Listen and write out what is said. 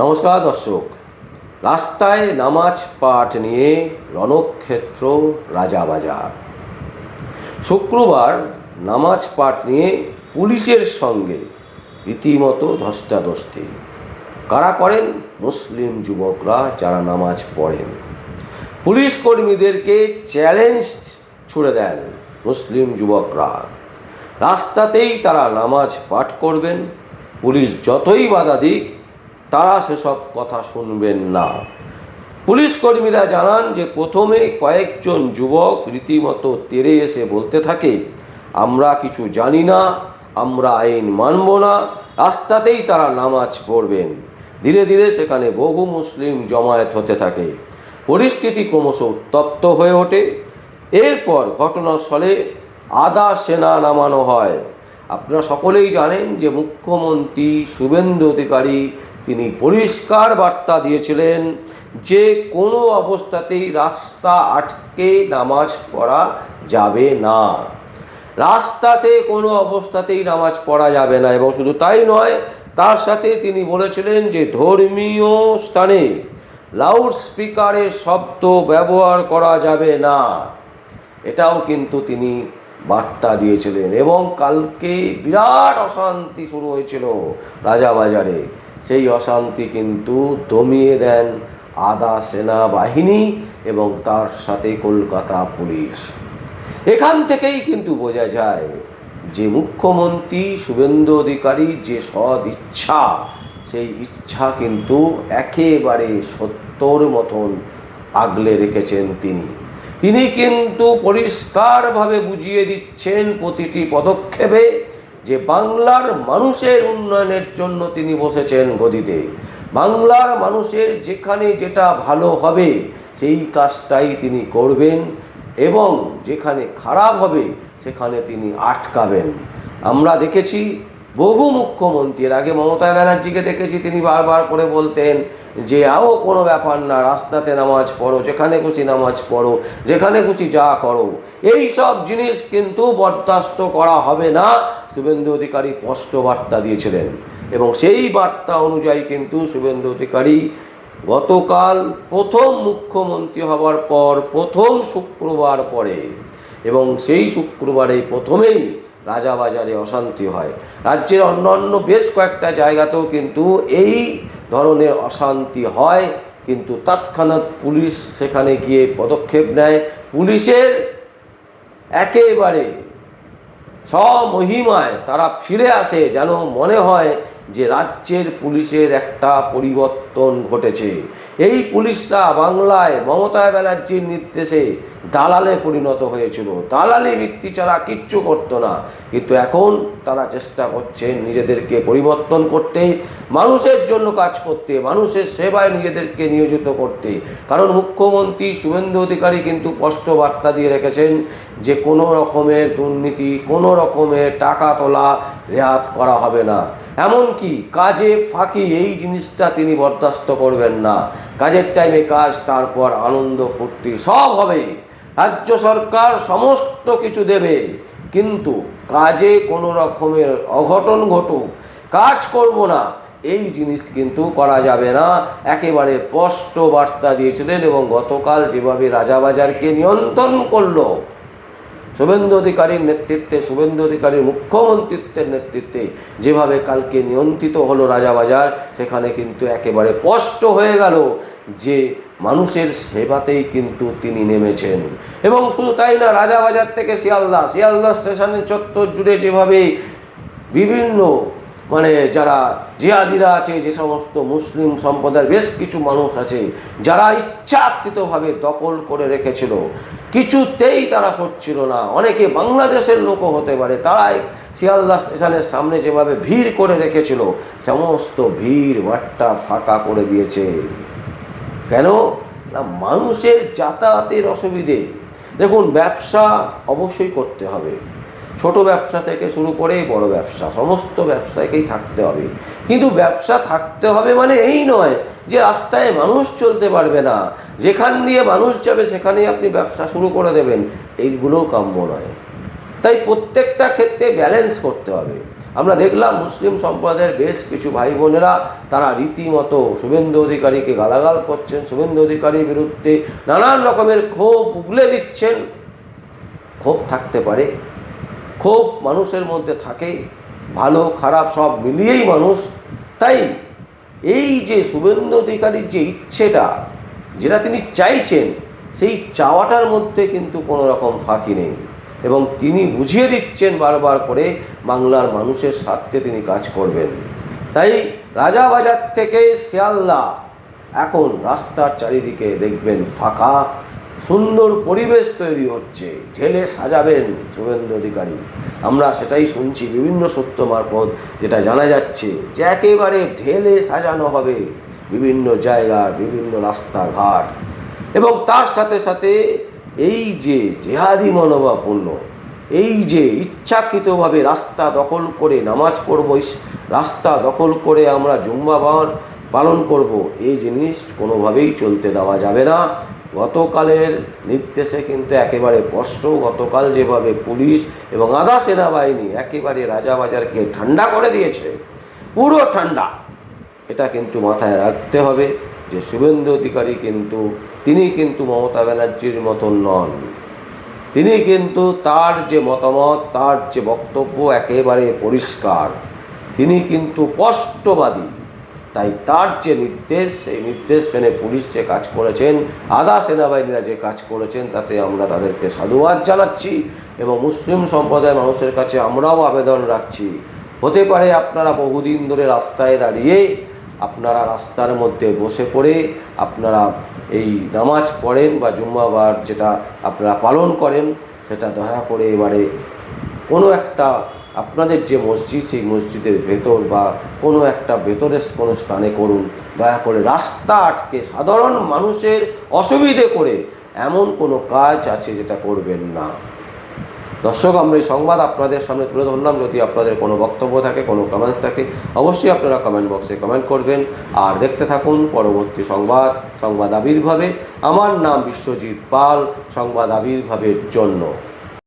নমস্কার দর্শক। রাস্তায় নামাজ পাঠ নিয়ে রণক্ষেত্র রাজাবাজার। শুক্রবার নামাজ পাঠ নিয়ে পুলিশের সঙ্গে রীতিমতো ধস্তাধস্তি। কারা করেন? মুসলিম যুবকরা যারা নামাজ পড়েন। পুলিশ কর্মীদেরকে চ্যালেঞ্জ ছুড়ে দেন মুসলিম যুবকরা। রাস্তাতেই তারা নামাজ পাঠ করবেন, পুলিশ যতই বাধা দিক তারা সেসব কথা শুনবেন না। পুলিশ কর্মীরা জানান যে প্রথমে কয়েকজন যুবক রীতিমতো তেড়ে এসে বলতে থাকে, আমরা কিছু জানি না, আমরা আইন মানব না। রাস্তাতেই তারা নামাজ পড়বেন। ধীরে ধীরে সেখানে বহু মুসলিম জমায়েত হতে থাকে। পরিস্থিতি ক্রমশ উত্তপ্ত হয়ে ওঠে। এরপর ঘটনাস্থলে আধা সেনা নামানো হয়। আপনারা সকলেই জানেন যে মুখ্যমন্ত্রী শুভেন্দু অধিকারী তিনি পরিষ্কার বার্তা দিয়েছিলেন যে কোনো অবস্থাতেই রাস্তা আটকে নামাজ পড়া যাবে না। রাস্তাতে কোনো অবস্থাতেই নামাজ পড়া যাবে না। এবং শুধু তাই নয়, তার সাথে তিনি বলেছিলেন যে ধর্মীয় স্থানে লাউড স্পিকারের শব্দ ব্যবহার করা যাবে না। এটাও কিন্তু তিনি বার্তা দিয়েছিলেন। এবং কালকে বিরাট অশান্তি শুরু হয়েছিল রাজাবাজারে। সেই অশান্তি কিন্তু দমিয়ে দেন আধা সেনাবাহিনী এবং তার সাথে কলকাতা পুলিশ। এখান থেকেই কিন্তু বোঝা যায় যে মুখ্যমন্ত্রী শুভেন্দু অধিকারীর যে সৎ ইচ্ছা, সেই ইচ্ছা কিন্তু একেবারে সত্যর মতন আগলে রেখেছেন তিনি কিন্তু পরিষ্কারভাবে বুঝিয়ে দিচ্ছেন প্রতিটি পদক্ষেপে যে বাংলার মানুষের উন্নয়নের জন্য তিনি বসেছেন গদিতে। বাংলার মানুষের যেখানে যেটা ভালো হবে সেই কাজটাই তিনি করবেন এবং যেখানে খারাপ হবে সেখানে তিনি আটকাবেন। আমরা দেখেছি বহু মুখ্যমন্ত্রীর আগে মমতা ব্যানার্জিকে দেখেছি, তিনি বারবার করে বলতেন যে কোনো ব্যাপার না, রাস্তাতে নামাজ পড়ো, যেখানে খুশি নামাজ পড়ো, যেখানে খুশি যা করো। এই সব জিনিস কিন্তু বরদাস্ত করা হবে না। শুভেন্দু অধিকারী স্পষ্ট বার্তা দিয়েছিলেন এবং সেই বার্তা অনুযায়ী কিন্তু শুভেন্দু অধিকারী গতকাল প্রথম মুখ্যমন্ত্রী হওয়ার পর প্রথম শুক্রবার পরে এবং সেই শুক্রবারে প্রথমেই রাজাবাজারে অশান্তি হয়। রাজ্যের অন্যান্য বেশ কয়েকটা জায়গাতেও কিন্তু এই ধরনের অশান্তি হয়, কিন্তু তৎক্ষণাৎ পুলিশ সেখানে গিয়ে পদক্ষেপ নেয়। পুলিশের একেবারে স্বমহিমায় তারা ফিরে আসে, যেন মনে হয় যে রাজ্যের পুলিশের একটা পরিবর্তন ঘটেছে। এই পুলিশরা বাংলায় মমতা ব্যানার্জির নির্দেশে দালালে পরিণত হয়েছিল। দালালি বৃত্তি ছাড়া কিচ্ছু করতো না, কিন্তু এখন তারা চেষ্টা করছেন নিজেদেরকে পরিবর্তন করতে, মানুষের জন্য কাজ করতে, মানুষের সেবায় নিজেদেরকে নিয়োজিত করতে। কারণ মুখ্যমন্ত্রী শুভেন্দু অধিকারী কিন্তু স্পষ্ট বার্তা দিয়ে রেখেছেন যে কোনো রকমের দুর্নীতি, কোনো রকমের টাকা তোলা রেয়াত করা হবে না। এমনকি কাজে ফাঁকি এই জিনিসটা তিনি বরদাস্ত করবেন না। কাজের টাইমে কাজ, তারপর আনন্দ ফুর্তি সব হবে। রাজ্য সরকার সমস্ত কিছু দেবে, কিন্তু কাজে কোনো রকমের অঘটন ঘটুক, কাজ করব না, এই জিনিস কিন্তু করা যাবে না। একেবারে স্পষ্ট বার্তা দিয়েছিলেন। এবং গতকাল যেভাবে রাজাবাজারকে নিয়ন্ত্রণ করলো শুভেন্দু অধিকারীর নেতৃত্বে, শুভেন্দু অধিকারীর মুখ্যমন্ত্রিত্বের নেতৃত্বে যেভাবে কালকে নিয়ন্ত্রিত হলো রাজাবাজার, সেখানে কিন্তু একেবারে স্পষ্ট হয়ে গেল যে মানুষের সেবাতেই কিন্তু তিনি নেমেছেন। এবং শুধু তাই না, রাজাবাজার থেকে শিয়ালদা স্টেশনের চত্বর জুড়ে যেভাবে বিভিন্ন যারা জিহাদিরা আছে, যে সমস্ত মুসলিম সম্প্রদায়ের বেশ কিছু মানুষ আছে যারা ইচ্ছাকৃতভাবে দখল করে রেখেছিল, কিছুতেই তারা সরছিল না। অনেকে বাংলাদেশের লোকও হতে পারে, তারাই শিয়ালদা স্টেশনের সামনে যেভাবে ভিড় করে রেখেছিল, সমস্ত ভিড় ভাট্টা ফাঁকা করে দিয়েছে। কেন না? মানুষের যাতায়াতের অসুবিধে। দেখুন, ব্যবসা অবশ্যই করতে হবে, ছোট ব্যবসা থেকে শুরু করে বড় ব্যবসা, সমস্ত ব্যবসাকেই থাকতে হবে। কিন্তু ব্যবসা থাকতে হবে মানে এই নয় যে রাস্তায় মানুষ চলতে পারবে না, যেখান দিয়ে মানুষ যাবে সেখানেই আপনি ব্যবসা শুরু করে দেবেন, এইগুলোও কাম্য নয়। তাই প্রত্যেকটা ক্ষেত্রে ব্যালেন্স করতে হবে। আমরা দেখলাম মুসলিম সম্প্রদায়ের বেশ কিছু ভাই বোনেরা তারা রীতিমতো শুভেন্দু অধিকারীকে গালাগাল করছেন, শুভেন্দু অধিকারীর বিরুদ্ধে নানান রকমের ক্ষোভ উগলে দিচ্ছেন। ক্ষোভ থাকতে পারে, ক্ষোভ মানুষের মধ্যে থাকে, ভালো খারাপ সব মিলিয়েই মানুষ। তাই এই যে শুভেন্দু অধিকারীর যে ইচ্ছেটা, যেটা তিনি চাইছেন, সেই চাওয়াটার মধ্যে কিন্তু কোনো রকম ফাঁকি নেই এবং তিনি বুঝিয়ে দিচ্ছেন বারবার করে বাংলার মানুষের স্বার্থে তিনি কাজ করবেন। তাই রাজাবাজার থেকে শিয়ালদা এখন রাস্তার চারিদিকে দেখবেন ফাঁকা, সুন্দর পরিবেশ তৈরি হচ্ছে, ঢেলে সাজাবেন শুভেন্দু অধিকারী। আমরা সেটাই শুনছি বিভিন্ন সূত্র মারফত, যেটা জানা যাচ্ছে যে একেবারে ঢেলে সাজানো হবে বিভিন্ন জায়গার বিভিন্ন রাস্তাঘাট। এবং তার সাথে সাথে এই যে জেহাদি মনোভাবাপূর্ণ, এই যে ইচ্ছাকৃতভাবে রাস্তা দখল করে নামাজ পড়ব, রাস্তা দখল করে আমরা জুম্মা পালন করব, এই জিনিস কোনোভাবেই চলতে দেওয়া যাবে না। গতকালের নির্দেশে কিন্তু একেবারে স্পষ্ট, গতকাল যেভাবে পুলিশ এবং আধা সেনাবাহিনী একেবারে রাজাবাজারকে ঠান্ডা করে দিয়েছে, পুরো ঠান্ডা, এটা কিন্তু মাথায় রাখতে হবে যে শুভেন্দু অধিকারী তিনি কিন্তু মমতা ব্যানার্জির মতন নন। তিনি কিন্তু তার যে মতামত, তার যে বক্তব্য একেবারে পরিষ্কার, তিনি কিন্তু স্পষ্টবাদী। তাই তার যে নির্দেশ, সেই নির্দেশ মেনে পুলিশ যে কাজ করেছেন, আধা সেনাবাহিনীরা যে কাজ করেছেন, তাতে আমরা তাদেরকে সাধুবাদ জানাচ্ছি এবং মুসলিম সম্প্রদায়ের মানুষের কাছে আমরাও আবেদন রাখছি, হতে পারে আপনারা বহুদিন ধরে রাস্তায় দাঁড়িয়ে, আপনারা রাস্তার মধ্যে বসে পড়ে আপনারা এই নামাজ পড়েন বা জুম্মাবার যেটা আপনারা পালন করেন, সেটা দয়া করে এবারে কোনো একটা আপনাদের যে মসজিদ, সেই মসজিদের ভেতর বা কোনো একটা ভেতরের কোনো স্থানে করুন। দয়া করে রাস্তা আটকে সাধারণ মানুষের অসুবিধে করে এমন কোনো কাজ আছে যেটা করবেন না। দর্শক, আমরা এই সংবাদ আপনাদের সামনে তুলে ধরলাম। যদি আপনাদের কোনো বক্তব্য থাকে, কোনো কমেন্টস থাকে, অবশ্যই আপনারা কমেন্ট বক্সে কমেন্ট করবেন। আর দেখতে থাকুন পরবর্তী সংবাদ আবির্ভাবে। আমার নাম বিশ্বজিৎ পাল, সংবাদ আবির্ভাবের জন্য।